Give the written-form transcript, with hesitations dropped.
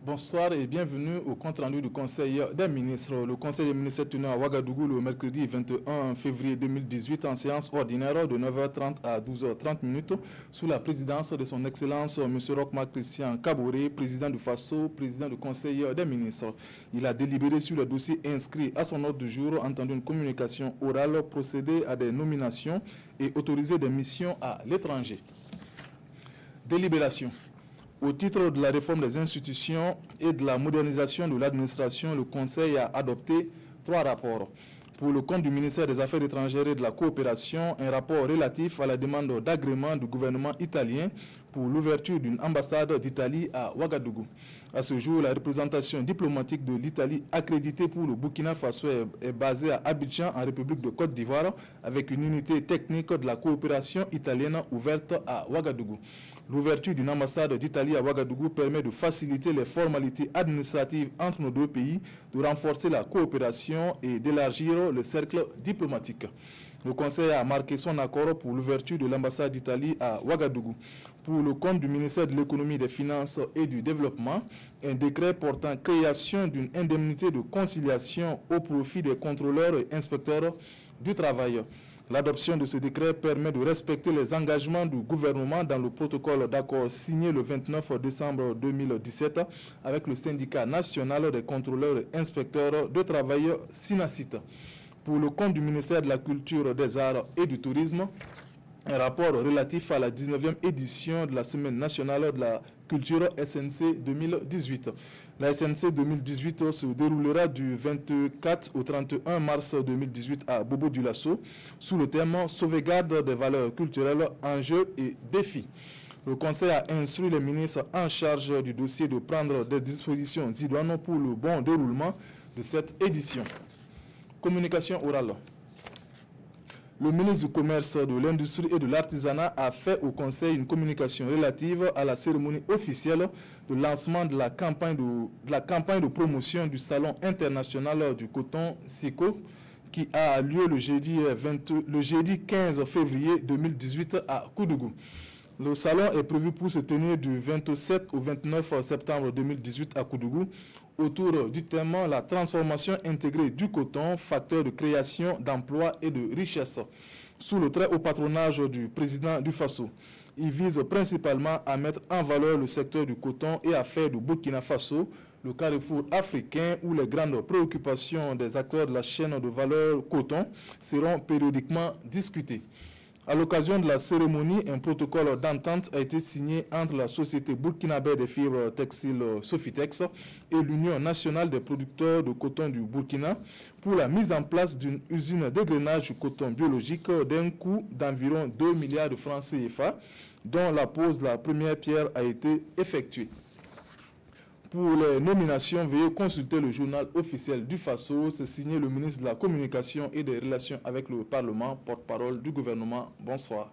Bonsoir et bienvenue au compte-rendu du Conseil des ministres. Le Conseil des ministres est tenu à Ouagadougou le mercredi 21 février 2018 en séance ordinaire de 9h30 à 12h30 sous la présidence de son Excellence M. Roch-Marc Christian Kaboré, président du FASO, président du Conseil des ministres. Il a délibéré sur le dossier inscrit à son ordre du jour, entendu une communication orale, procédé à des nominations et autorisé des missions à l'étranger. Délibération. Au titre de la réforme des institutions et de la modernisation de l'administration, le Conseil a adopté 3 rapports. Pour le compte du ministère des Affaires étrangères et de la coopération, un rapport relatif à la demande d'agrément du gouvernement italien pour l'ouverture d'une ambassade d'Italie à Ouagadougou. À ce jour, la représentation diplomatique de l'Italie accréditée pour le Burkina Faso est basée à Abidjan, en République de Côte d'Ivoire, avec une unité technique de la coopération italienne ouverte à Ouagadougou. L'ouverture d'une ambassade d'Italie à Ouagadougou permet de faciliter les formalités administratives entre nos deux pays, de renforcer la coopération et d'élargir le cercle diplomatique. Le Conseil a marqué son accord pour l'ouverture de l'ambassade d'Italie à Ouagadougou. Pour le compte du ministère de l'Économie, des Finances et du Développement, un décret portant création d'une indemnité de conciliation au profit des contrôleurs et inspecteurs du travail. L'adoption de ce décret permet de respecter les engagements du gouvernement dans le protocole d'accord signé le 29 décembre 2017 avec le syndicat national des contrôleurs et inspecteurs de travail SINACIT. Pour le compte du ministère de la Culture, des Arts et du Tourisme, un rapport relatif à la 19e édition de la Semaine nationale de la culture SNC 2018. La SNC 2018 se déroulera du 24 au 31 mars 2018 à Bobo-Dioulasso sous le thème « Sauvegarde des valeurs culturelles, enjeux et défis ». Le Conseil a instruit les ministres en charge du dossier de prendre des dispositions idoines pour le bon déroulement de cette édition. Communication orale. Le ministre du Commerce, de l'Industrie et de l'Artisanat a fait au Conseil une communication relative à la cérémonie officielle de lancement de la campagne de promotion du Salon international du coton SICO qui a lieu le jeudi 15 février 2018 à Koudougou. Le salon est prévu pour se tenir du 27 au 29 septembre 2018 à Koudougou autour du thème « La transformation intégrée du coton, facteur de création d'emplois et de richesse » sous le très haut patronage du président du FASO. Il vise principalement à mettre en valeur le secteur du coton et à faire du Burkina Faso le carrefour africain où les grandes préoccupations des acteurs de la chaîne de valeur coton seront périodiquement discutées. À l'occasion de la cérémonie, un protocole d'entente a été signé entre la société burkinabé des fibres textiles Sofitex et l'Union nationale des producteurs de coton du Burkina pour la mise en place d'une usine d'égrainage du coton biologique d'un coût d'environ 2 milliards de francs CFA, dont la pose de la première pierre a été effectuée. Pour les nominations, veuillez consulter le journal officiel du FASO. C'est signé le ministre de la Communication et des Relations avec le Parlement, porte-parole du gouvernement. Bonsoir.